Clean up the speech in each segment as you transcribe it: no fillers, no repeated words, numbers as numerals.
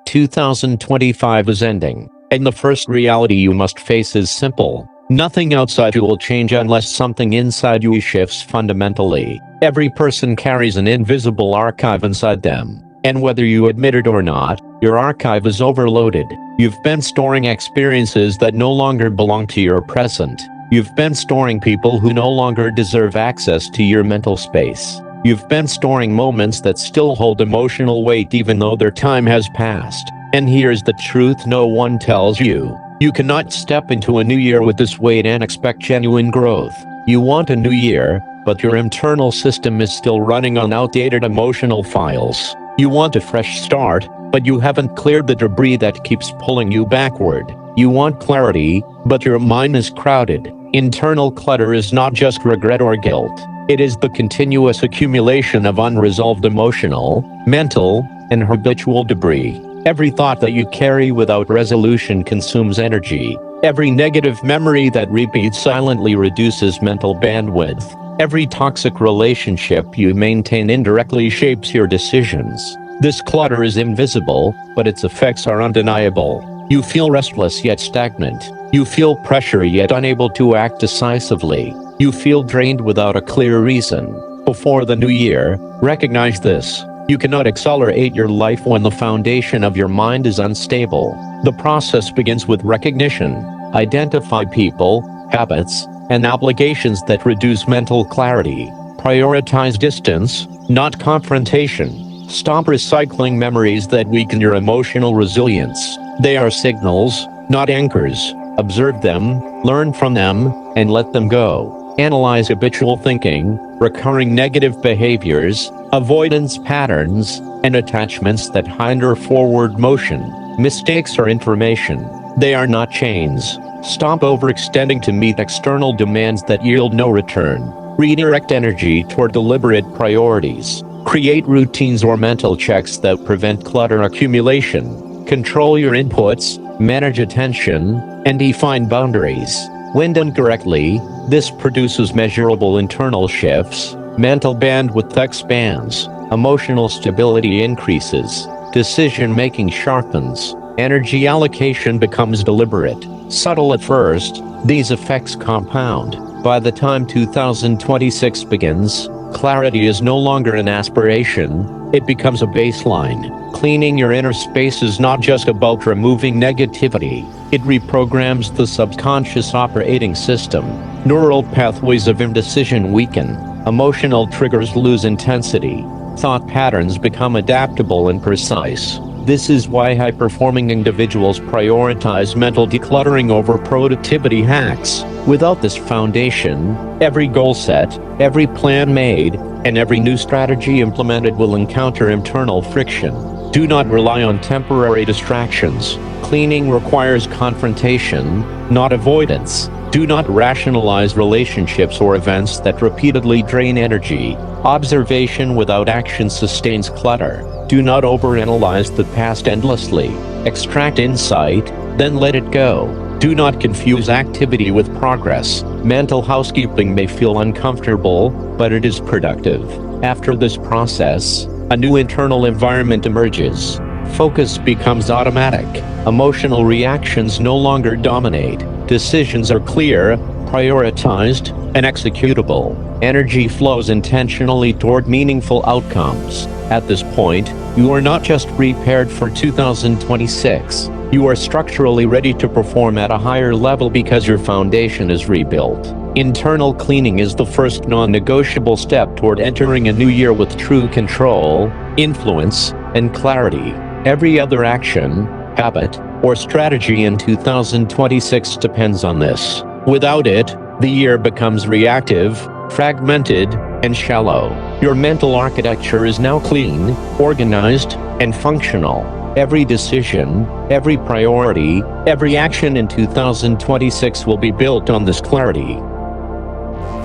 2025 is ending, and the first reality you must face is simple. Nothing outside you will change unless something inside you shifts fundamentally. Every person carries an invisible archive inside them, and whether you admit it or not, your archive is overloaded. You've been storing experiences that no longer belong to your present. You've been storing people who no longer deserve access to your mental space. You've been storing moments that still hold emotional weight even though their time has passed. And here's the truth no one tells you. You cannot step into a new year with this weight and expect genuine growth. You want a new year, but your internal system is still running on outdated emotional files. You want a fresh start, but you haven't cleared the debris that keeps pulling you backward. You want clarity, but your mind is crowded. Internal clutter is not just regret or guilt. It is the continuous accumulation of unresolved emotional, mental, and habitual debris. Every thought that you carry without resolution consumes energy. Every negative memory that repeats silently reduces mental bandwidth. Every toxic relationship you maintain indirectly shapes your decisions. This clutter is invisible, but its effects are undeniable. You feel restless yet stagnant. You feel pressure yet unable to act decisively. You feel drained without a clear reason. Before the new year, recognize this. You cannot accelerate your life when the foundation of your mind is unstable. The process begins with recognition. Identify people, habits, and obligations that reduce mental clarity. Prioritize distance, not confrontation. Stop recycling memories that weaken your emotional resilience. They are signals, not anchors. Observe them, learn from them, and let them go. Analyze habitual thinking, recurring negative behaviors, avoidance patterns, and attachments that hinder forward motion. Mistakes are information. They are not chains. Stop overextending to meet external demands that yield no return. Redirect energy toward deliberate priorities. Create routines or mental checks that prevent clutter accumulation. Control your inputs, manage attention, and define boundaries. When done correctly, this produces measurable internal shifts. Mental bandwidth expands. Emotional stability increases. Decision-making sharpens. Energy allocation becomes deliberate. Subtle at first, these effects compound. By the time 2026 begins, clarity is no longer an aspiration, it becomes a baseline. Cleaning your inner space is not just about removing negativity, it reprograms the subconscious operating system. Neural pathways of indecision weaken, emotional triggers lose intensity, thought patterns become adaptable and precise. This is why high-performing individuals prioritize mental decluttering over productivity hacks. Without this foundation, every goal set, every plan made, and every new strategy implemented will encounter internal friction. Do not rely on temporary distractions. Cleaning requires confrontation, not avoidance. Do not rationalize relationships or events that repeatedly drain energy. Observation without action sustains clutter. Do not overanalyze the past endlessly. Extract insight, then let it go. Do not confuse activity with progress. Mental housekeeping may feel uncomfortable, but it is productive. After this process, a new internal environment emerges. Focus becomes automatic. Emotional reactions no longer dominate. Decisions are clear, prioritized, and executable. Energy flows intentionally toward meaningful outcomes. At this point, you are not just prepared for 2026. You are structurally ready to perform at a higher level because your foundation is rebuilt. Internal cleaning is the first non-negotiable step toward entering a new year with true control, influence, and clarity. Every other action, habit, or strategy in 2026 depends on this. Without it, the year becomes reactive, fragmented, and shallow. Your mental architecture is now clean, organized, and functional. Every decision, every priority, every action in 2026 will be built on this clarity.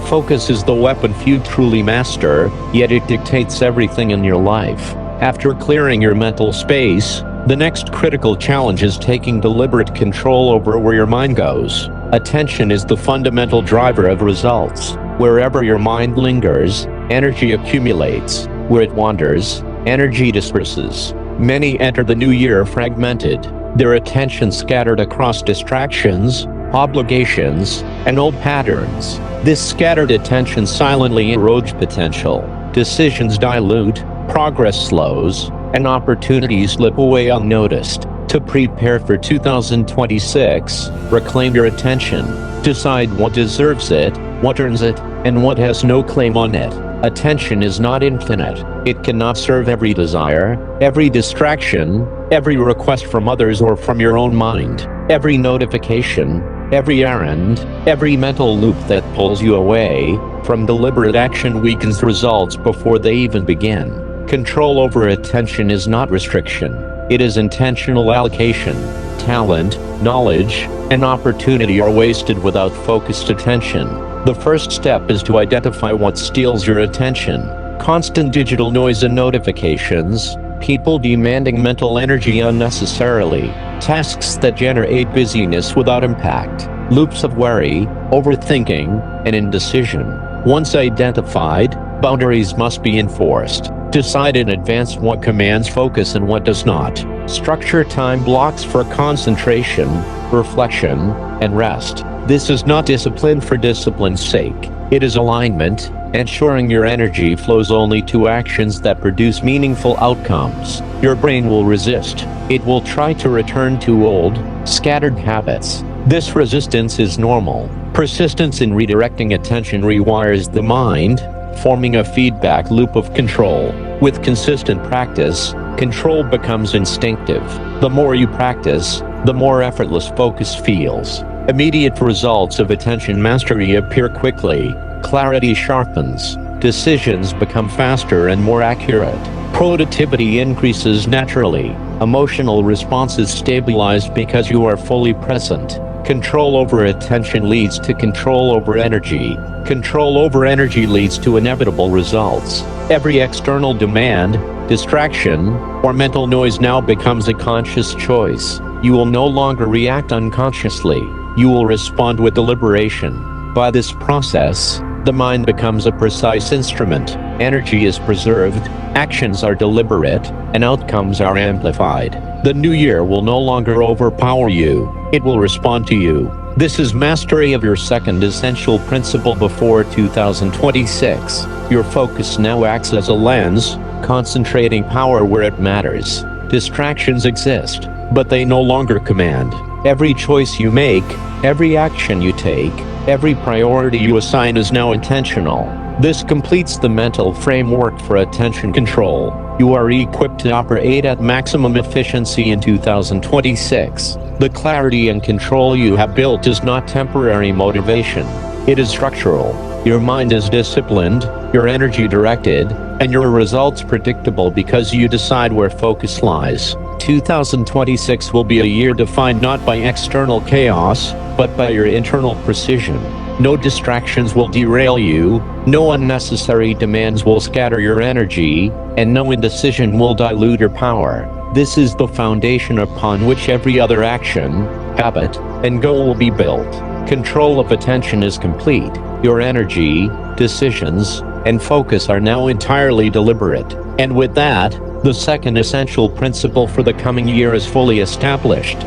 Focus is the weapon few truly master, yet it dictates everything in your life. After clearing your mental space, the next critical challenge is taking deliberate control over where your mind goes. Attention is the fundamental driver of results. Wherever your mind lingers, energy accumulates. Where it wanders, energy disperses. Many enter the new year fragmented, their attention scattered across distractions, obligations, and old patterns. This scattered attention silently erodes potential. Decisions dilute, progress slows, and opportunities slip away unnoticed. To prepare for 2026, reclaim your attention. Decide what deserves it, what earns it, and what has no claim on it. Attention is not infinite. It cannot serve every desire, every distraction, every request from others or from your own mind, every notification, every errand, every mental loop that pulls you away from deliberate action weakens results before they even begin. Control over attention is not restriction. It is intentional allocation. Talent, knowledge, and opportunity are wasted without focused attention. The first step is to identify what steals your attention. Constant digital noise and notifications, people demanding mental energy unnecessarily, tasks that generate busyness without impact, loops of worry, overthinking, and indecision. Once identified, boundaries must be enforced. Decide in advance what commands focus and what does not. Structure time blocks for concentration, reflection, and rest. This is not discipline for discipline's sake. It is alignment, ensuring your energy flows only to actions that produce meaningful outcomes. Your brain will resist. It will try to return to old, scattered habits. This resistance is normal. Persistence in redirecting attention rewires the mind, forming a feedback loop of control. With consistent practice, control becomes instinctive. The more you practice, the more effortless focus feels. Immediate results of attention mastery appear quickly. Clarity sharpens. Decisions become faster and more accurate. Productivity increases naturally. Emotional responses stabilize because you are fully present. Control over attention leads to control over energy. Control over energy leads to inevitable results. Every external demand, distraction, or mental noise now becomes a conscious choice. You will no longer react unconsciously. You will respond with deliberation. By this process, the mind becomes a precise instrument. Energy is preserved, actions are deliberate, and outcomes are amplified. The new year will no longer overpower you. It will respond to you. This is mastery of your second essential principle before 2026. Your focus now acts as a lens, concentrating power where it matters. Distractions exist, but they no longer command. Every choice you make, every action you take, every priority you assign is now intentional. This completes the mental framework for attention control. You are equipped to operate at maximum efficiency in 2026. The clarity and control you have built is not temporary motivation. It is structural. Your mind is disciplined, your energy directed, and your results predictable because you decide where focus lies. 2026 will be a year defined not by external chaos, but by your internal precision. No distractions will derail you, no unnecessary demands will scatter your energy, and no indecision will dilute your power. This is the foundation upon which every other action, habit, and goal will be built. Control of attention is complete. Your energy, decisions, and focus are now entirely deliberate. And with that, the second essential principle for the coming year is fully established.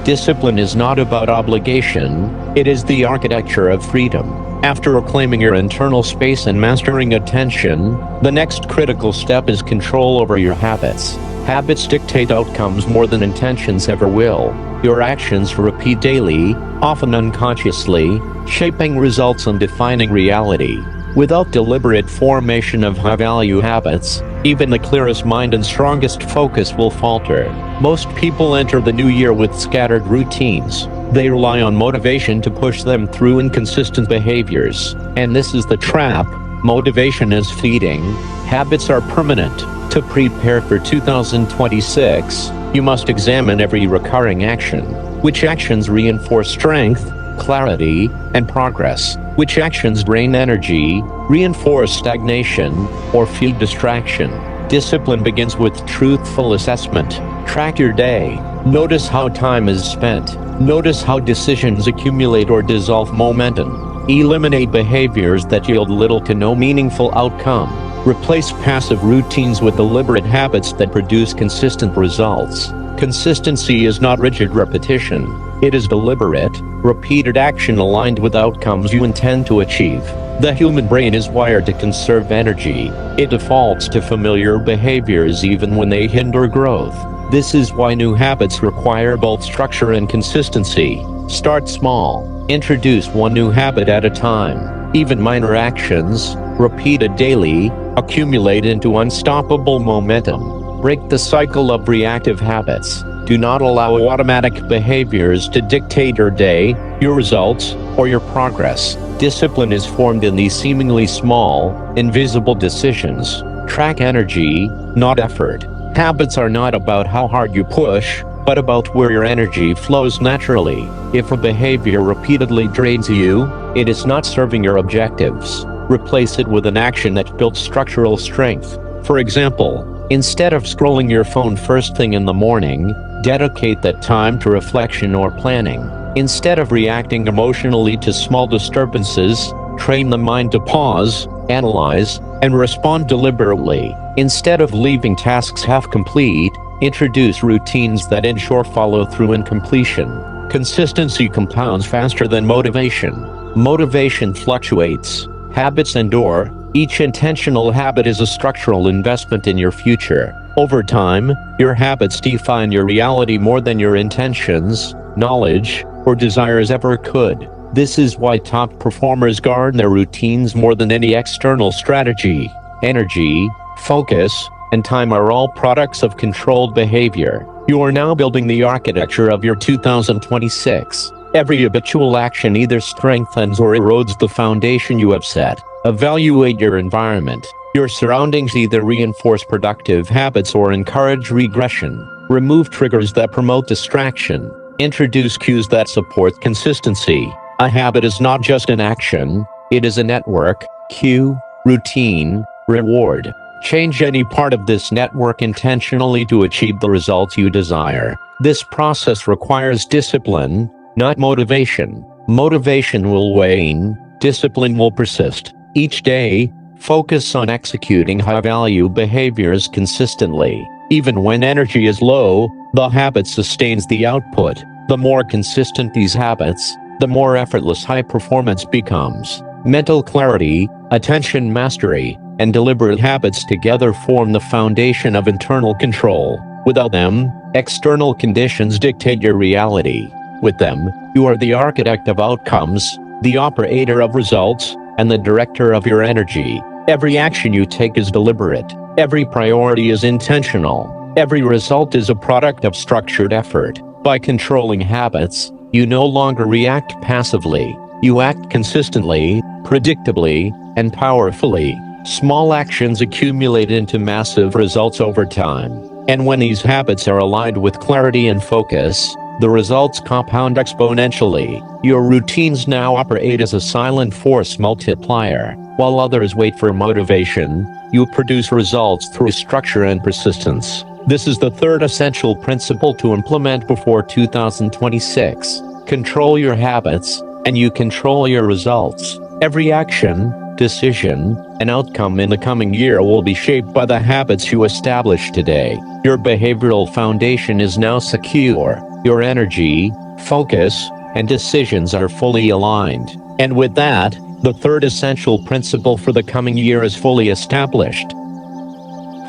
Discipline is not about obligation, it is the architecture of freedom. After reclaiming your internal space and mastering attention, the next critical step is control over your habits. Habits dictate outcomes more than intentions ever will. Your actions repeat daily, often unconsciously, shaping results and defining reality. Without deliberate formation of high-value habits, even the clearest mind and strongest focus will falter. Most people enter the new year with scattered routines. They rely on motivation to push them through inconsistent behaviors. And this is the trap. Motivation is fleeting. Habits are permanent. To prepare for 2026, you must examine every recurring action. Which actions reinforce strength, clarity, and progress? Which actions drain energy, reinforce stagnation, or feed distraction? Discipline begins with truthful assessment. Track your day. Notice how time is spent. Notice how decisions accumulate or dissolve momentum. Eliminate behaviors that yield little to no meaningful outcome. Replace passive routines with deliberate habits that produce consistent results. Consistency is not rigid repetition. It is deliberate, repeated action aligned with outcomes you intend to achieve. The human brain is wired to conserve energy. It defaults to familiar behaviors even when they hinder growth. This is why new habits require both structure and consistency. Start small. Introduce one new habit at a time. Even minor actions, repeated daily, accumulate into unstoppable momentum. Break the cycle of reactive habits. Do not allow automatic behaviors to dictate your day, your results, or your progress. Discipline is formed in these seemingly small, invisible decisions. Track energy, not effort. Habits are not about how hard you push, but about where your energy flows naturally. If a behavior repeatedly drains you, it is not serving your objectives. Replace it with an action that builds structural strength. For example, instead of scrolling your phone first thing in the morning, dedicate that time to reflection or planning. Instead of reacting emotionally to small disturbances, train the mind to pause, analyze, and respond deliberately. Instead of leaving tasks half-complete, introduce routines that ensure follow-through and completion. Consistency compounds faster than motivation. Motivation fluctuates. Habits endure. Each intentional habit is a structural investment in your future. Over time, your habits define your reality more than your intentions, knowledge, or desires ever could. This is why top performers guard their routines more than any external strategy. Energy, focus, and time are all products of controlled behavior. You are now building the architecture of your 2026. Every habitual action either strengthens or erodes the foundation you have set. Evaluate your environment. Your surroundings either reinforce productive habits or encourage regression. Remove triggers that promote distraction. Introduce cues that support consistency. A habit is not just an action, it is a network, cue, routine, reward. Change any part of this network intentionally to achieve the results you desire. This process requires discipline, not motivation. Motivation will wane, discipline will persist. Each day, focus on executing high-value behaviors consistently. Even when energy is low, the habit sustains the output. The more consistent these habits, the more effortless high performance becomes. Mental clarity, attention mastery, and deliberate habits together form the foundation of internal control. Without them, external conditions dictate your reality. With them, you are the architect of outcomes, the operator of results, and the director of your energy. Every action you take is deliberate. Every priority is intentional. Every result is a product of structured effort. By controlling habits, you no longer react passively. You act consistently, predictably, and powerfully. Small actions accumulate into massive results over time. And when these habits are aligned with clarity and focus, the results compound exponentially. Your routines now operate as a silent force multiplier. While others wait for motivation, you produce results through structure and persistence. This is the third essential principle to implement before 2026. Control your habits, and you control your results. Every action, decision, and outcome in the coming year will be shaped by the habits you establish today. Your behavioral foundation is now secure. Your energy, focus, and decisions are fully aligned. And with that, the third essential principle for the coming year is fully established.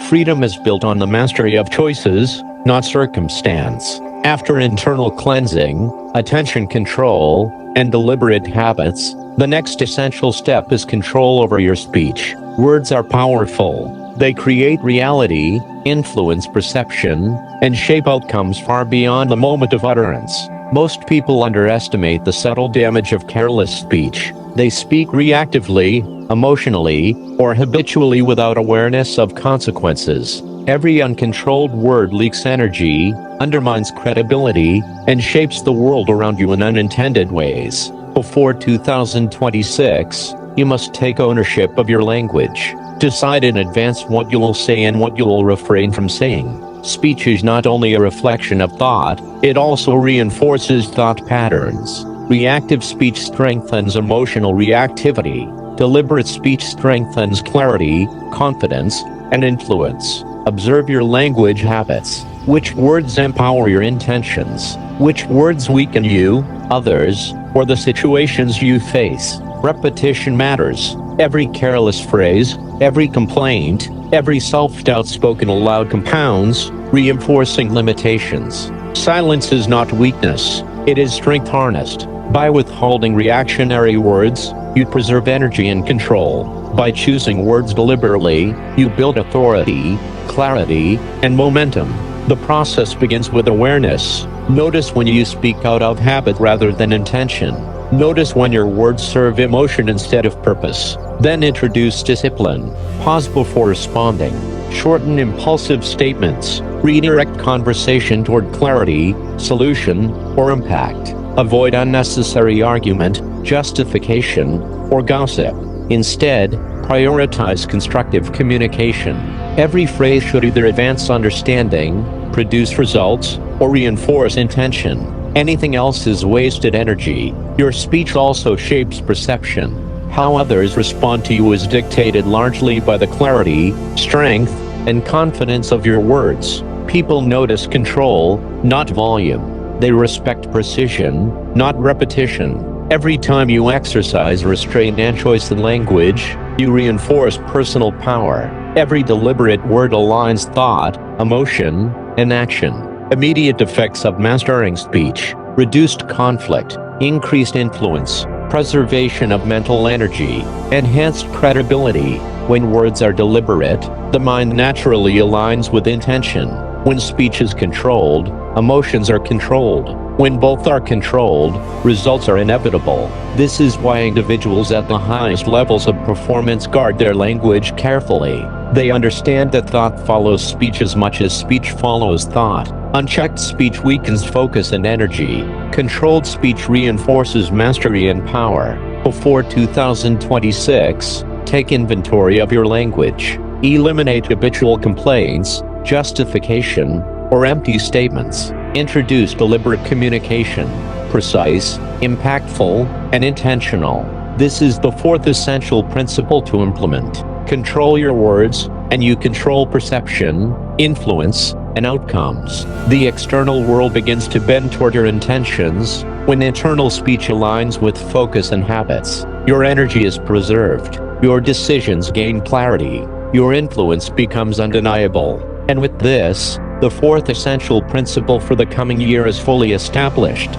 Freedom is built on the mastery of choices, not circumstance. After internal cleansing, attention control, and deliberate habits, the next essential step is control over your speech. Words are powerful. They create reality, influence perception, and shape outcomes far beyond the moment of utterance. Most people underestimate the subtle damage of careless speech. They speak reactively, emotionally, or habitually without awareness of consequences. Every uncontrolled word leaks energy, undermines credibility, and shapes the world around you in unintended ways. Before 2026, you must take ownership of your language. Decide in advance what you will say and what you will refrain from saying. Speech is not only a reflection of thought, it also reinforces thought patterns. Reactive speech strengthens emotional reactivity. Deliberate speech strengthens clarity, confidence, and influence. Observe your language habits. Which words empower your intentions? Which words weaken you, others, or the situations you face? Repetition matters. Every careless phrase, every complaint, every self-doubt spoken aloud compounds, reinforcing limitations. Silence is not weakness, it is strength harnessed. By withholding reactionary words, you preserve energy and control. By choosing words deliberately, you build authority, clarity, and momentum. The process begins with awareness. Notice when you speak out of habit rather than intention. Notice when your words serve emotion instead of purpose. Then introduce discipline. Pause before responding. Shorten impulsive statements. Redirect conversation toward clarity, solution, or impact. Avoid unnecessary argument, justification, or gossip. Instead, prioritize constructive communication. Every phrase should either advance understanding, produce results, or reinforce intention. Anything else is wasted energy. Your speech also shapes perception. How others respond to you is dictated largely by the clarity, strength, and confidence of your words. People notice control, not volume. They respect precision, not repetition. Every time you exercise restraint and choice in language, you reinforce personal power. Every deliberate word aligns thought, emotion, and action. Immediate effects of mastering speech: reduced conflict, increased influence, preservation of mental energy, enhanced credibility. When words are deliberate, the mind naturally aligns with intention. When speech is controlled, emotions are controlled. When both are controlled, results are inevitable. This is why individuals at the highest levels of performance guard their language carefully. They understand that thought follows speech as much as speech follows thought. Unchecked speech weakens focus and energy. Controlled speech reinforces mastery and power. Before 2026, take inventory of your language. Eliminate habitual complaints, justification, or empty statements. Introduce deliberate communication, precise, impactful, and intentional. This is the fourth essential principle to implement. Control your words, and you control perception, influence, and outcomes. The external world begins to bend toward your intentions when internal speech aligns with focus and habits. Your energy is preserved, your decisions gain clarity, your influence becomes undeniable. And with this, the fourth essential principle for the coming year is fully established.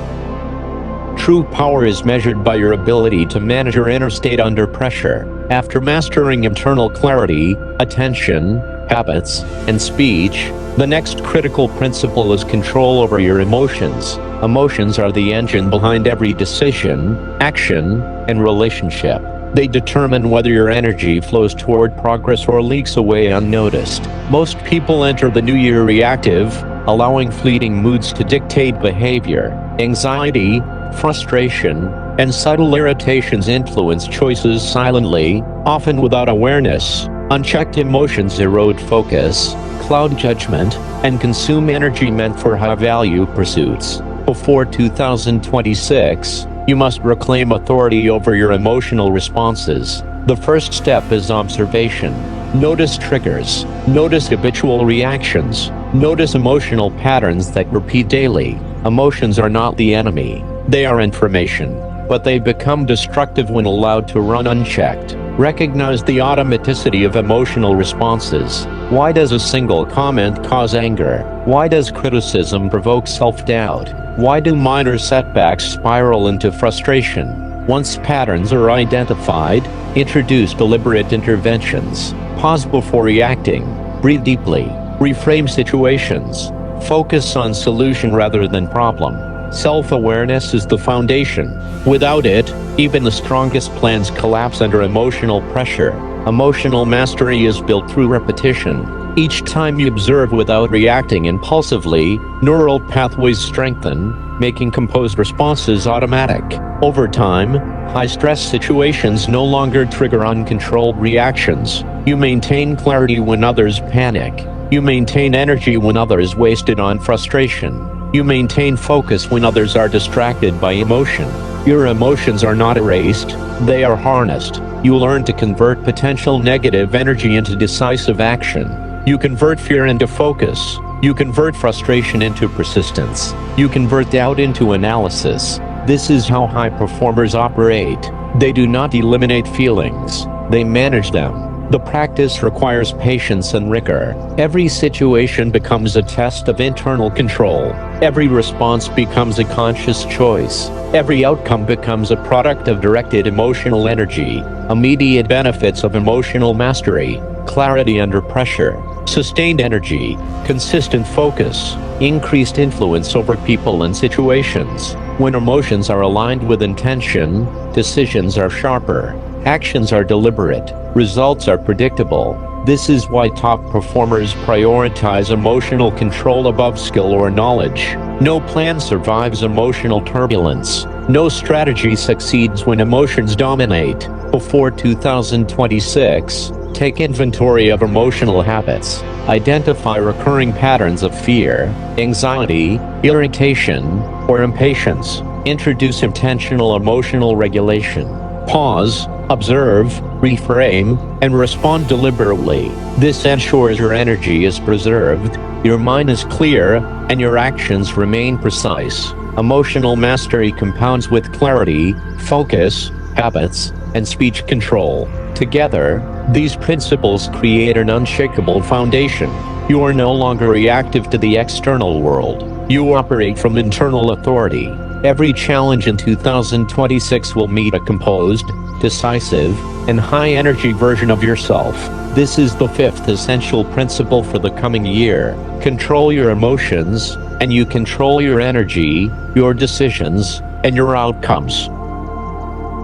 True power is measured by your ability to manage your inner state under pressure. After mastering internal clarity, attention, habits, and speech, the next critical principle is control over your emotions. Emotions are the engine behind every decision, action, and relationship. They determine whether your energy flows toward progress or leaks away unnoticed. Most people enter the new year reactive, allowing fleeting moods to dictate behavior. Anxiety, frustration, and subtle irritations influence choices silently, often without awareness. Unchecked emotions erode focus, cloud judgment, and consume energy meant for high-value pursuits. Before 2026, you must reclaim authority over your emotional responses. The first step is observation. Notice triggers. Notice habitual reactions. Notice emotional patterns that repeat daily. Emotions are not the enemy. They are information, but they become destructive when allowed to run unchecked. Recognize the automaticity of emotional responses. Why does a single comment cause anger? Why does criticism provoke self-doubt? Why do minor setbacks spiral into frustration? Once patterns are identified, introduce deliberate interventions. Pause before reacting. Breathe deeply. Reframe situations. Focus on solution rather than problem. Self-awareness is the foundation. Without it, even the strongest plans collapse under emotional pressure. Emotional mastery is built through repetition. Each time you observe without reacting impulsively, neural pathways strengthen, making composed responses automatic. Over time, high-stress situations no longer trigger uncontrolled reactions. You maintain clarity when others panic. You maintain energy when others waste it on frustration. You maintain focus when others are distracted by emotion. Your emotions are not erased, they are harnessed. You learn to convert potential negative energy into decisive action. You convert fear into focus. You convert frustration into persistence. You convert doubt into analysis. This is how high performers operate. They do not eliminate feelings, they manage them. The practice requires patience and rigor. Every situation becomes a test of internal control. Every response becomes a conscious choice. Every outcome becomes a product of directed emotional energy. Immediate benefits of emotional mastery: clarity under pressure, sustained energy, consistent focus, increased influence over people and situations. When emotions are aligned with intention, decisions are sharper, actions are deliberate, results are predictable. This is why top performers prioritize emotional control above skill or knowledge. No plan survives emotional turbulence. No strategy succeeds when emotions dominate. Before 2026, take inventory of emotional habits. Identify recurring patterns of fear, anxiety, irritation, or impatience. Introduce intentional emotional regulation. Pause, observe, reframe, and respond deliberately. This ensures your energy is preserved, your mind is clear, and your actions remain precise. Emotional mastery compounds with clarity, focus, habits, and speech control. Together, these principles create an unshakable foundation. You are no longer reactive to the external world. You operate from internal authority. Every challenge in 2026 will meet a composed, decisive, and high-energy version of yourself. This is the fifth essential principle for the coming year. Control your emotions, and you control your energy, your decisions, and your outcomes.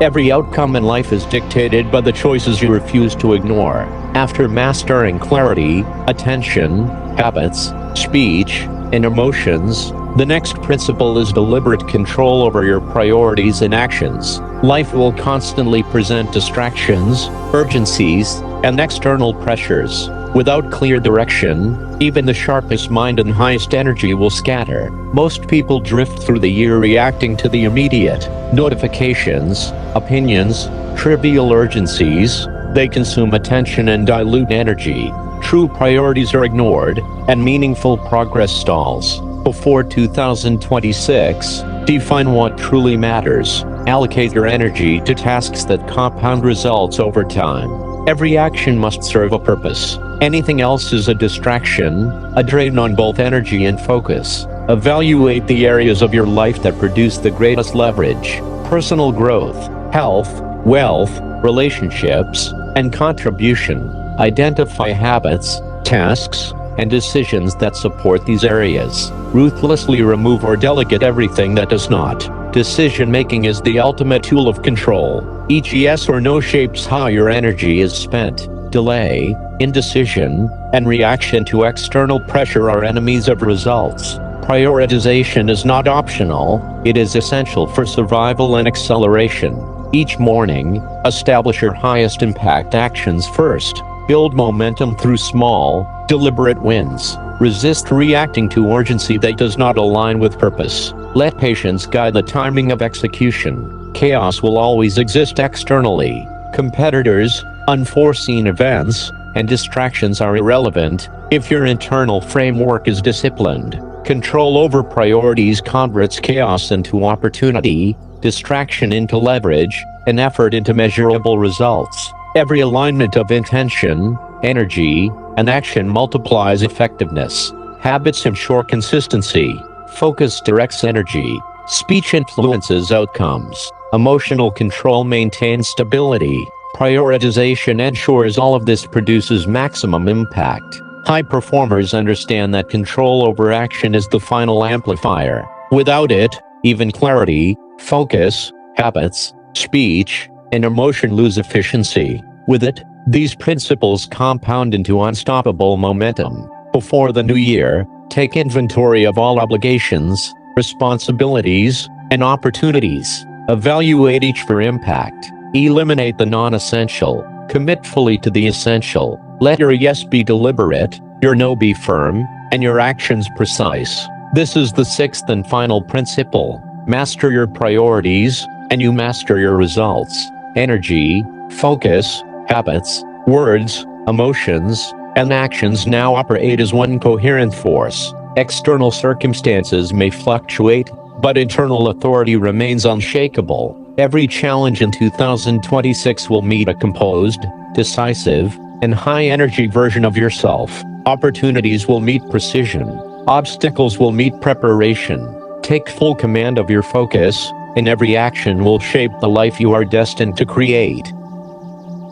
Every outcome in life is dictated by the choices you refuse to ignore. After mastering clarity, attention, habits, speech, and emotions, the next principle is deliberate control over your priorities and actions. Life will constantly present distractions, urgencies, and external pressures. Without clear direction, even the sharpest mind and highest energy will scatter. Most people drift through the year reacting to the immediate notifications, opinions, trivial urgencies. They consume attention and dilute energy. True priorities are ignored, and meaningful progress stalls. Before 2026, define what truly matters. Allocate your energy to tasks that compound results over time. Every action must serve a purpose. Anything else is a distraction, a drain on both energy and focus. Evaluate the areas of your life that produce the greatest leverage: personal growth, health, wealth, relationships, and contribution. Identify habits, tasks, and decisions that support these areas. Ruthlessly remove or delegate everything that does not. Decision-making is the ultimate tool of control. Each yes or no shapes how your energy is spent. Delay, indecision, and reaction to external pressure are enemies of results. Prioritization is not optional, it is essential for survival and acceleration. Each morning, establish your highest impact actions first. Build momentum through small, deliberate wins. Resist reacting to urgency that does not align with purpose. Let patience guide the timing of execution. Chaos will always exist externally. Competitors, unforeseen events, and distractions are irrelevant if your internal framework is disciplined. Control over priorities converts chaos into opportunity, distraction into leverage, and effort into measurable results. Every alignment of intention, energy, and action multiplies effectiveness. Habits ensure consistency. Focus directs energy. Speech influences outcomes. Emotional control maintains stability. Prioritization ensures all of this produces maximum impact. High performers understand that control over action is the final amplifier. Without it, even clarity, focus, habits, speech, and emotion lose efficiency. With it, these principles compound into unstoppable momentum. Before the new year, take inventory of all obligations, responsibilities, and opportunities. Evaluate each for impact. Eliminate the non-essential. Commit fully to the essential. Let your yes be deliberate, your no be firm, and your actions precise. This is the sixth and final principle. Master your priorities, and you master your results. Energy, focus, habits, words, emotions, and actions now operate as one coherent force. External circumstances may fluctuate, but internal authority remains unshakable. Every challenge in 2026 will meet a composed, decisive, and high-energy version of yourself. Opportunities will meet precision. Obstacles will meet preparation. Take full command of your focus, and every action will shape the life you are destined to create.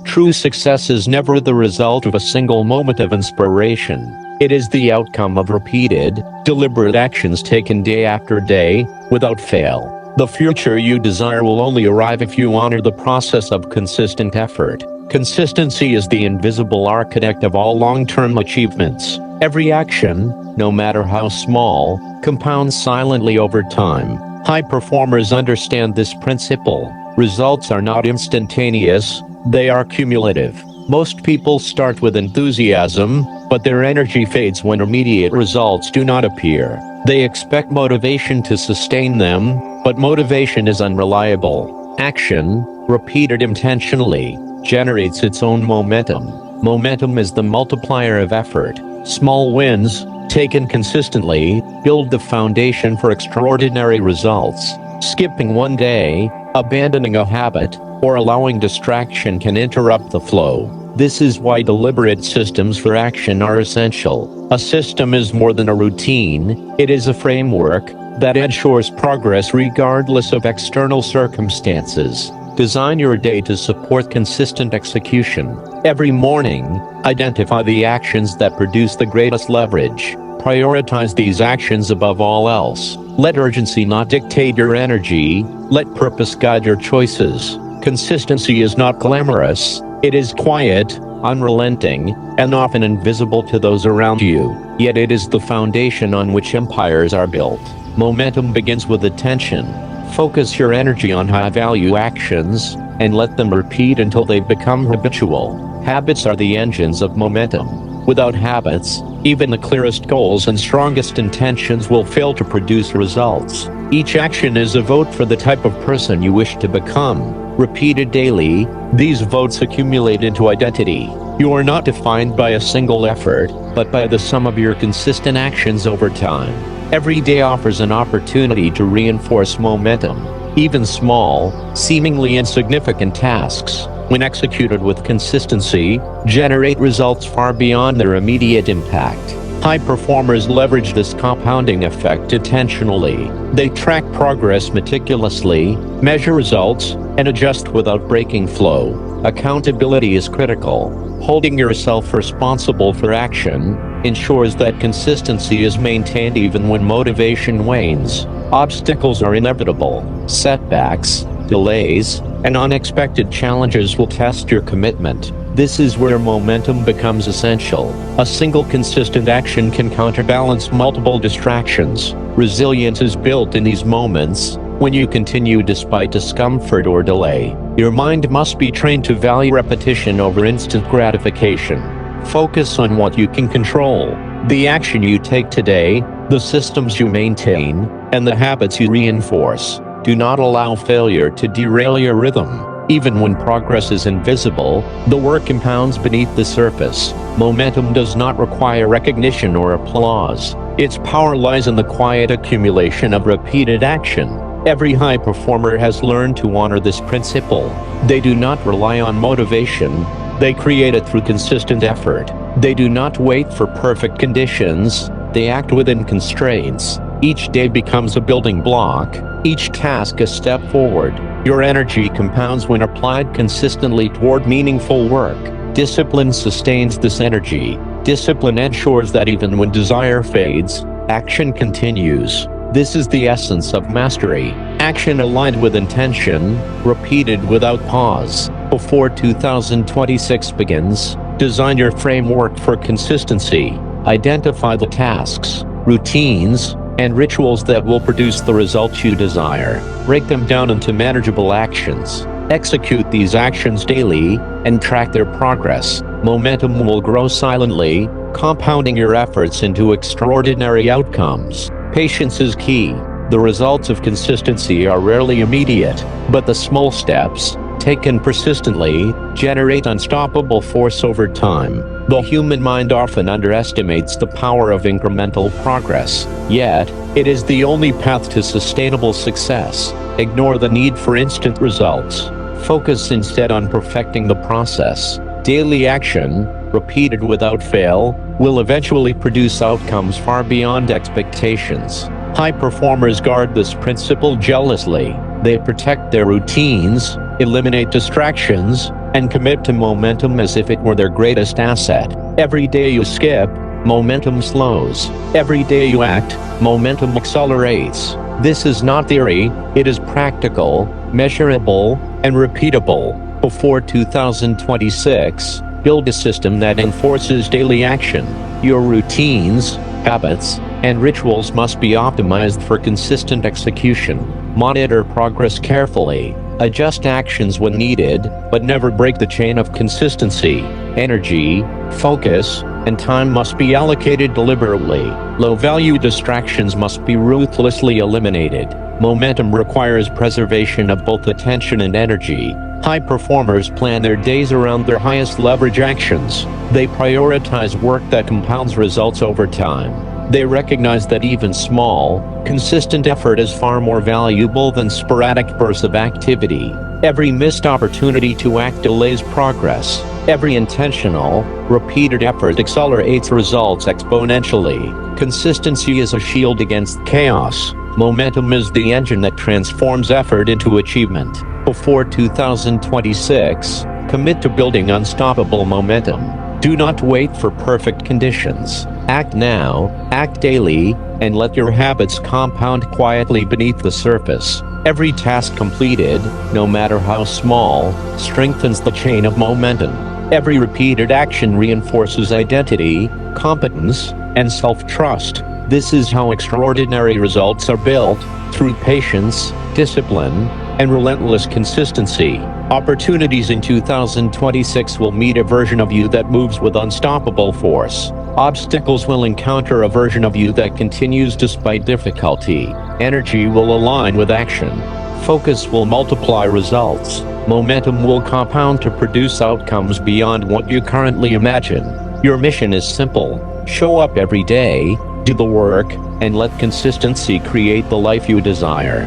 True success is never the result of a single moment of inspiration. It is the outcome of repeated, deliberate actions taken day after day, without fail. The future you desire will only arrive if you honor the process of consistent effort. Consistency is the invisible architect of all long-term achievements. Every action, no matter how small, compounds silently over time. High performers understand this principle. Results are not instantaneous, they are cumulative. Most people start with enthusiasm, but their energy fades when immediate results do not appear. They expect motivation to sustain them, but motivation is unreliable. Action, repeated intentionally, generates its own momentum. Momentum is the multiplier of effort. Small wins, taken consistently, build the foundation for extraordinary results. Skipping one day, abandoning a habit, or allowing distraction can interrupt the flow. This is why deliberate systems for action are essential. A system is more than a routine, it is a framework that ensures progress regardless of external circumstances. Design your day to support consistent execution. Every morning, identify the actions that produce the greatest leverage. Prioritize these actions above all else. Let urgency not dictate your energy, let purpose guide your choices. Consistency is not glamorous, it is quiet, unrelenting, and often invisible to those around you. Yet it is the foundation on which empires are built. Momentum begins with attention. Focus your energy on high-value actions, and let them repeat until they become habitual. Habits are the engines of momentum. Without habits, even the clearest goals and strongest intentions will fail to produce results. Each action is a vote for the type of person you wish to become. Repeated daily, these votes accumulate into identity. You are not defined by a single effort, but by the sum of your consistent actions over time. Every day offers an opportunity to reinforce momentum. Even small, seemingly insignificant tasks, when executed with consistency, generate results far beyond their immediate impact. High performers leverage this compounding effect intentionally. They track progress meticulously, measure results, and adjust without breaking flow. Accountability is critical. Holding yourself responsible for action ensures that consistency is maintained even when motivation wanes. Obstacles are inevitable. Setbacks, delays, and unexpected challenges will test your commitment. This is where momentum becomes essential. A single consistent action can counterbalance multiple distractions. Resilience is built in these moments, when you continue despite discomfort or delay. Your mind must be trained to value repetition over instant gratification. Focus on what you can control. The action you take today, the systems you maintain, and the habits you reinforce. Do not allow failure to derail your rhythm. Even when progress is invisible, the work compounds beneath the surface. Momentum does not require recognition or applause. Its power lies in the quiet accumulation of repeated action. Every high performer has learned to honor this principle. They do not rely on motivation. They create it through consistent effort. They do not wait for perfect conditions. They act within constraints. Each day becomes a building block, each task a step forward. Your energy compounds when applied consistently toward meaningful work. Discipline sustains this energy. Discipline ensures that even when desire fades, action continues. This is the essence of mastery. Action aligned with intention, repeated without pause. Before 2026 begins, design your framework for consistency. Identify the tasks, routines, and rituals that will produce the results you desire. Break them down into manageable actions. Execute these actions daily, and track their progress. Momentum will grow silently, compounding your efforts into extraordinary outcomes. Patience is key. The results of consistency are rarely immediate, but the small steps, taken persistently, generate unstoppable force over time. The human mind often underestimates the power of incremental progress, yet, it is the only path to sustainable success. Ignore the need for instant results. Focus instead on perfecting the process. Daily action, repeated without fail, will eventually produce outcomes far beyond expectations. High performers guard this principle jealously. They protect their routines, eliminate distractions, and commit to momentum as if it were their greatest asset. Every day you skip, momentum slows. Every day you act, momentum accelerates. This is not theory, it is practical, measurable, and repeatable. Before 2026, build a system that enforces daily action. Your routines, habits, and rituals must be optimized for consistent execution. Monitor progress carefully. Adjust actions when needed, but never break the chain of consistency. Energy, focus, and time must be allocated deliberately. Low-value distractions must be ruthlessly eliminated. Momentum requires preservation of both attention and energy. High performers plan their days around their highest leverage actions. They prioritize work that compounds results over time. They recognize that even small, consistent effort is far more valuable than sporadic bursts of activity. Every missed opportunity to act delays progress. Every intentional, repeated effort accelerates results exponentially. Consistency is a shield against chaos. Momentum is the engine that transforms effort into achievement. Before 2026, commit to building unstoppable momentum. Do not wait for perfect conditions. Act now, act daily, and let your habits compound quietly beneath the surface. Every task completed, no matter how small, strengthens the chain of momentum. Every repeated action reinforces identity, competence, and self-trust. This is how extraordinary results are built, through patience, discipline, and relentless consistency. Opportunities in 2026 will meet a version of you that moves with unstoppable force. Obstacles will encounter a version of you that continues despite difficulty. Energy will align with action. Focus will multiply results. Momentum will compound to produce outcomes beyond what you currently imagine. Your mission is simple. Show up every day, do the work, and let consistency create the life you desire.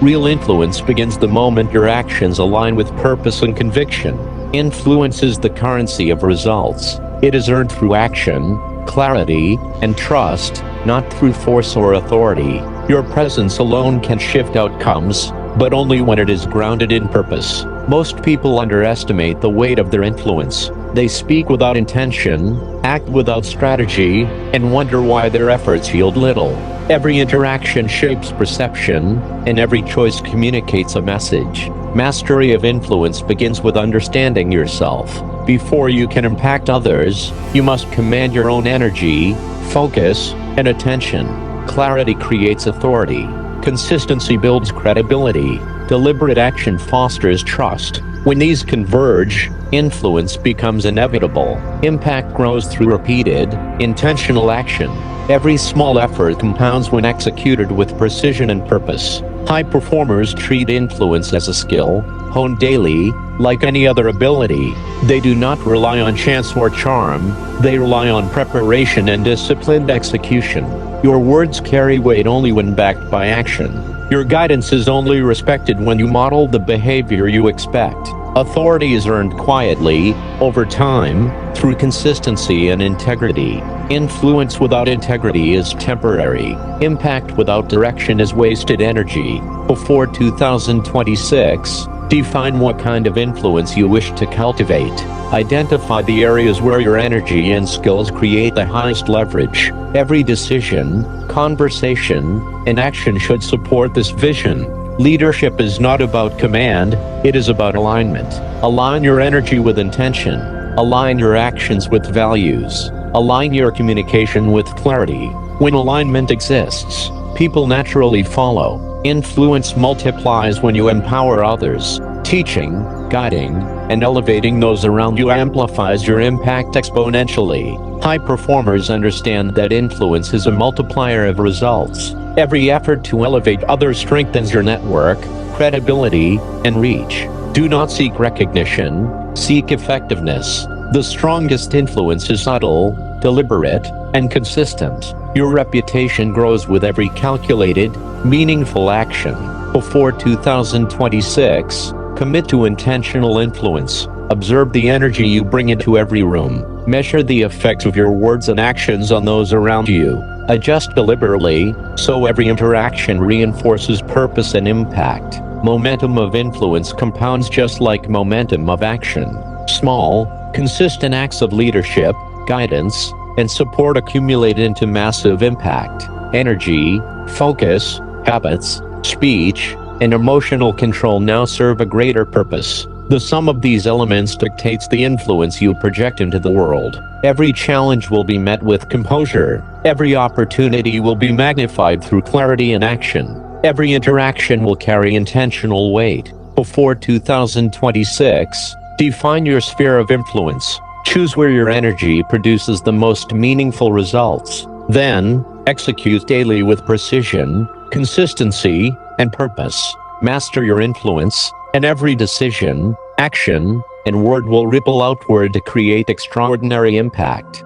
Real influence begins the moment your actions align with purpose and conviction. Influence is the currency of results. It is earned through action, clarity, and trust, not through force or authority. Your presence alone can shift outcomes, but only when it is grounded in purpose. Most people underestimate the weight of their influence. They speak without intention, act without strategy, and wonder why their efforts yield little. Every interaction shapes perception, and every choice communicates a message. Mastery of influence begins with understanding yourself. Before you can impact others, you must command your own energy, focus, and attention. Clarity creates authority. Consistency builds credibility. Deliberate action fosters trust. When these converge, influence becomes inevitable. Impact grows through repeated, intentional action. Every small effort compounds when executed with precision and purpose. High performers treat influence as a skill, honed daily, like any other ability. They do not rely on chance or charm. They rely on preparation and disciplined execution. Your words carry weight only when backed by action. Your guidance is only respected when you model the behavior you expect. Authority is earned quietly, over time, through consistency and integrity. Influence without integrity is temporary. Impact without direction is wasted energy. Before 2026, define what kind of influence you wish to cultivate. Identify the areas where your energy and skills create the highest leverage. Every decision, conversation, and action should support this vision. Leadership is not about command, it is about alignment. Align your energy with intention. Align your actions with values. Align your communication with clarity. When alignment exists, people naturally follow. Influence multiplies when you empower others. Teaching, Guiding and elevating those around you amplifies your impact exponentially. High performers understand that influence is a multiplier of results. Every effort to elevate others strengthens your network, credibility, and reach. Do not seek recognition, seek effectiveness. The strongest influence is subtle, deliberate, and consistent. Your reputation grows with every calculated, meaningful action. Before 2026, commit to intentional influence. Observe the energy you bring into every room. Measure the effects of your words and actions on those around you. Adjust deliberately, so every interaction reinforces purpose and impact. Momentum of influence compounds just like momentum of action. Small, consistent acts of leadership, guidance, and support accumulate into massive impact. Energy, focus, habits, speech, and emotional control now serve a greater purpose. The sum of these elements dictates the influence you project into the world. Every challenge will be met with composure. Every opportunity will be magnified through clarity and action. Every interaction will carry intentional weight. Before 2026, define your sphere of influence. Choose where your energy produces the most meaningful results. Then, execute daily with precision, consistency, and purpose. Master your influence, and every decision, action, and word will ripple outward to create extraordinary impact.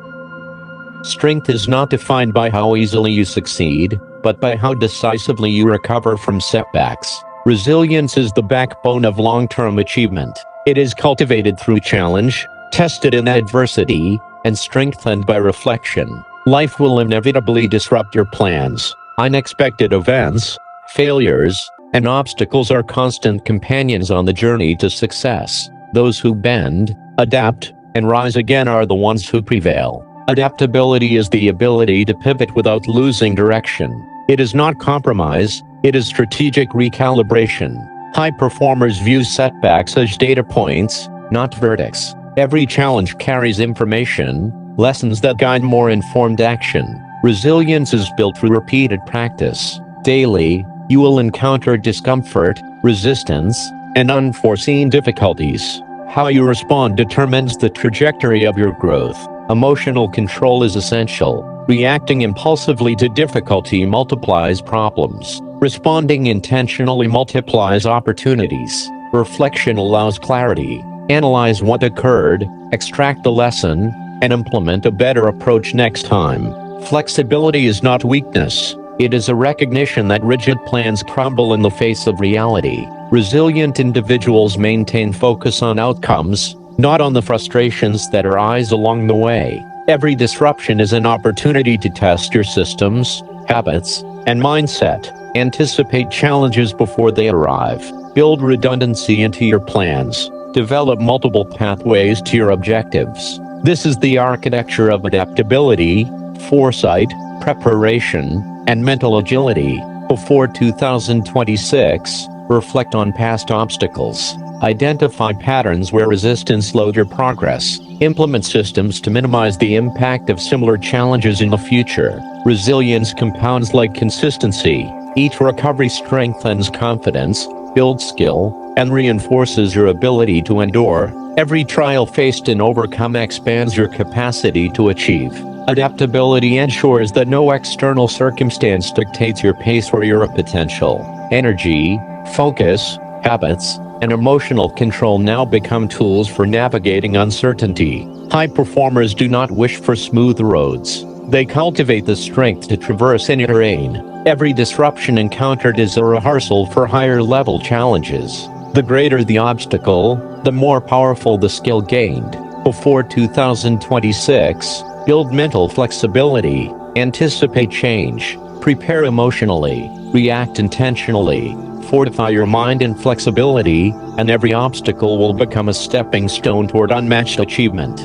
Strength is not defined by how easily you succeed, but by how decisively you recover from setbacks. Resilience is the backbone of long-term achievement. It is cultivated through challenge, tested in adversity, and strengthened by reflection. Life will inevitably disrupt your plans. Unexpected events, failures, and obstacles are constant companions on the journey to success. Those who bend, adapt, and rise again are the ones who prevail. Adaptability is the ability to pivot without losing direction. It is not compromise, it is strategic recalibration. High performers view setbacks as data points, not verdicts. Every challenge carries information, lessons that guide more informed action. Resilience is built through repeated practice. Daily, you will encounter discomfort, resistance, and unforeseen difficulties. How you respond determines the trajectory of your growth. Emotional control is essential. Reacting impulsively to difficulty multiplies problems. Responding intentionally multiplies opportunities. Reflection allows clarity. Analyze what occurred, extract the lesson, and implement a better approach next time. Flexibility is not weakness. It is a recognition that rigid plans crumble in the face of reality. Resilient individuals maintain focus on outcomes, not on the frustrations that arise along the way. Every disruption is an opportunity to test your systems, habits, and mindset. Anticipate challenges before they arrive. Build redundancy into your plans. Develop multiple pathways to your objectives. This is the architecture of adaptability, foresight, preparation, and mental agility. Before 2026, reflect on past obstacles. Identify patterns where resistance slowed your progress. Implement systems to minimize the impact of similar challenges in the future. Resilience compounds like consistency. Each recovery strengthens confidence, builds skill, and reinforces your ability to endure. Every trial faced and overcome expands your capacity to achieve. Adaptability ensures that no external circumstance dictates your pace or your potential. Energy, focus, habits, and emotional control now become tools for navigating uncertainty. High performers do not wish for smooth roads. They cultivate the strength to traverse any terrain. Every disruption encountered is a rehearsal for higher-level challenges. The greater the obstacle, the more powerful the skill gained. Before 2026, build mental flexibility, anticipate change, prepare emotionally, react intentionally, fortify your mind in flexibility, and every obstacle will become a stepping stone toward unmatched achievement.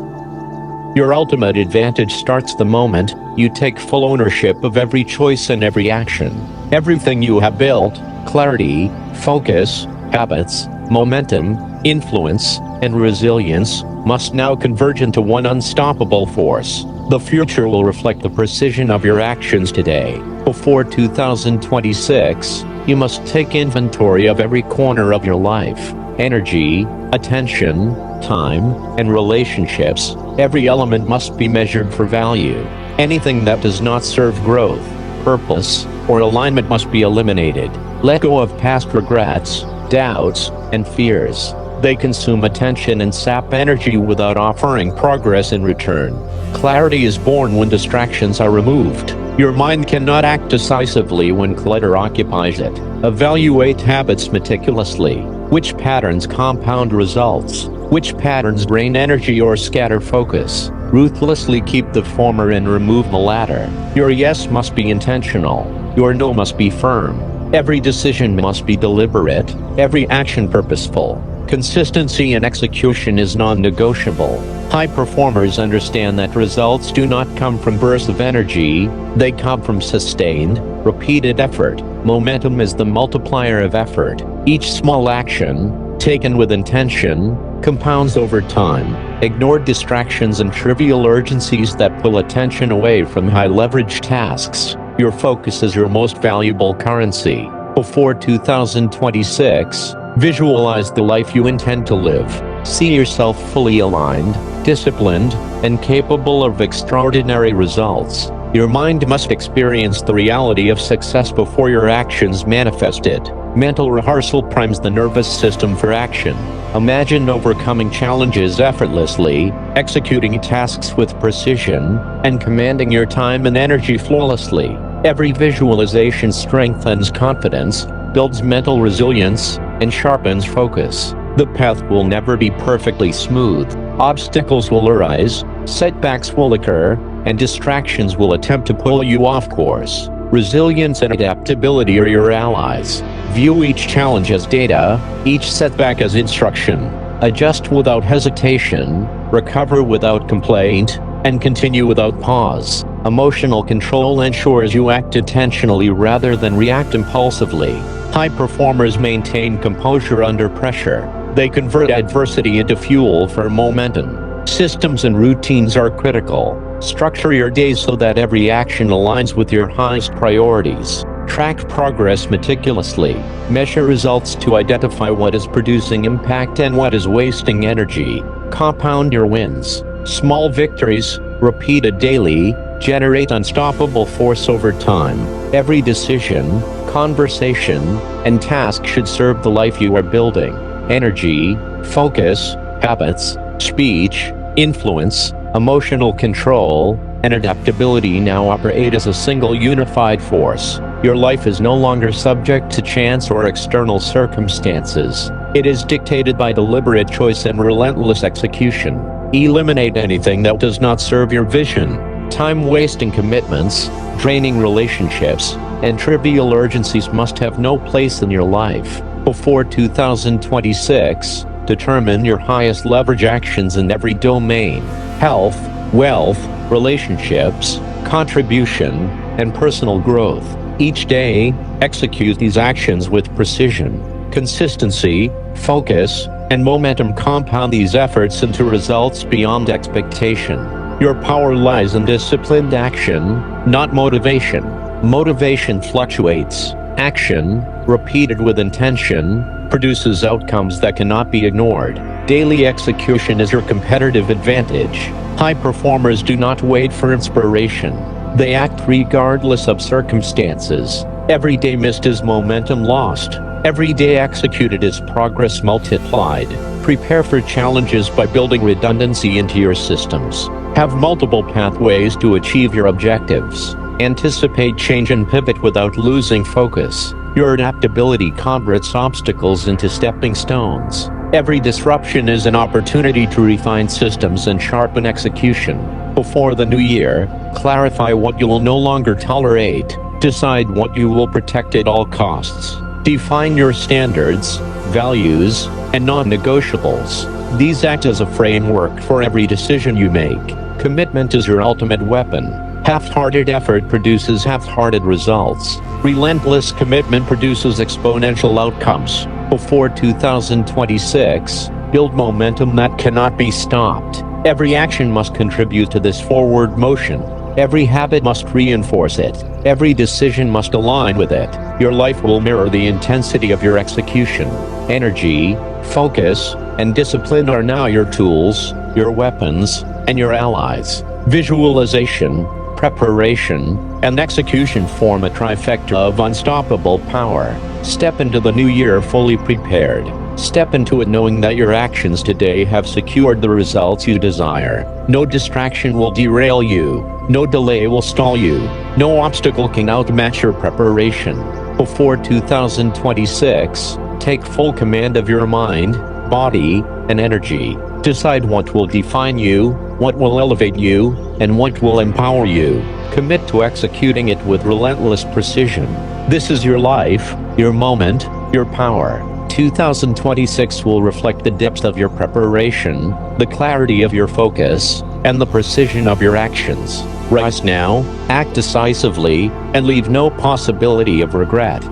Your ultimate advantage starts the moment you take full ownership of every choice and every action. Everything you have built, clarity, focus, habits, momentum, influence, and resilience, must now converge into one unstoppable force. The future will reflect the precision of your actions today. Before 2026, you must take inventory of every corner of your life. energy, attention, time, and relationships. Every element must be measured for value. Anything that does not serve growth, purpose, or alignment must be eliminated. Let go of past regrets, doubts, and fears. They consume attention and sap energy without offering progress in return. Clarity is born when distractions are removed. Your mind cannot act decisively when clutter occupies it. Evaluate habits meticulously. Which patterns compound results? Which patterns drain energy or scatter focus? Ruthlessly keep the former and remove the latter. Your yes must be intentional. Your no must be firm. Every decision must be deliberate. Every action purposeful. Consistency in execution is non-negotiable. High performers understand that results do not come from bursts of energy, they come from sustained, repeated effort. Momentum is the multiplier of effort. Each small action, taken with intention, compounds over time. Ignore distractions and trivial urgencies that pull attention away from high-leverage tasks. Your focus is your most valuable currency. Before 2026, visualize the life you intend to live. See yourself fully aligned, disciplined, and capable of extraordinary results. Your mind must experience the reality of success before your actions manifest it. Mental rehearsal primes the nervous system for action. Imagine overcoming challenges effortlessly, executing tasks with precision, and commanding your time and energy flawlessly. Every visualization strengthens confidence, builds mental resilience, and sharpens focus. The path will never be perfectly smooth. Obstacles will arise, setbacks will occur, and distractions will attempt to pull you off course. Resilience and adaptability are your allies. View each challenge as data, each setback as instruction. Adjust without hesitation, recover without complaint, and continue without pause. Emotional control ensures you act intentionally rather than react impulsively. High performers maintain composure under pressure. They convert adversity into fuel for momentum. Systems and routines are critical. Structure your days so that every action aligns with your highest priorities. Track progress meticulously. Measure results to identify what is producing impact and what is wasting energy. Compound your wins. Small victories, repeated daily, generate unstoppable force over time. Every decision, conversation, and task should serve the life you are building. Energy, focus, habits, speech, influence, emotional control, and adaptability now operate as a single unified force. Your life is no longer subject to chance or external circumstances. It is dictated by deliberate choice and relentless execution. Eliminate anything that does not serve your vision. Time-wasting commitments, draining relationships, and trivial urgencies must have no place in your life. Before 2026, determine your highest leverage actions in every domain: health, wealth, relationships, contribution, and personal growth. Each day, execute these actions with precision. Consistency, focus, and momentum compound these efforts into results beyond expectation. Your power lies in disciplined action, not motivation. Motivation fluctuates. Action, repeated with intention, produces outcomes that cannot be ignored. Daily execution is your competitive advantage. High performers do not wait for inspiration. They act regardless of circumstances. Every day missed is momentum lost. Every day executed is progress multiplied. Prepare for challenges by building redundancy into your systems. Have multiple pathways to achieve your objectives. Anticipate change and pivot without losing focus. Your adaptability converts obstacles into stepping stones. Every disruption is an opportunity to refine systems and sharpen execution. Before the new year, clarify what you will no longer tolerate. Decide what you will protect at all costs. Define your standards, values, and non-negotiables. These act as a framework for every decision you make. Commitment is your ultimate weapon. Half-hearted effort produces half-hearted results. Relentless commitment produces exponential outcomes. Before 2026, build momentum that cannot be stopped. Every action must contribute to this forward motion. Every habit must reinforce it. Every decision must align with it. Your life will mirror the intensity of your execution. Energy, Focus and discipline are now your tools, your weapons, and your allies. Visualization, preparation, and execution form a trifecta of unstoppable power. Step into the new year fully prepared. Step into it knowing that your actions today have secured the results you desire. No distraction will derail you. No delay will stall you. No obstacle can outmatch your preparation. Before 2026, take full command of your mind, body, and energy. Decide what will define you, what will elevate you, and what will empower you. Commit to executing it with relentless precision. This is your life, your moment, your power. 2026 will reflect the depth of your preparation, the clarity of your focus, and the precision of your actions. Rise now, act decisively, and leave no possibility of regret.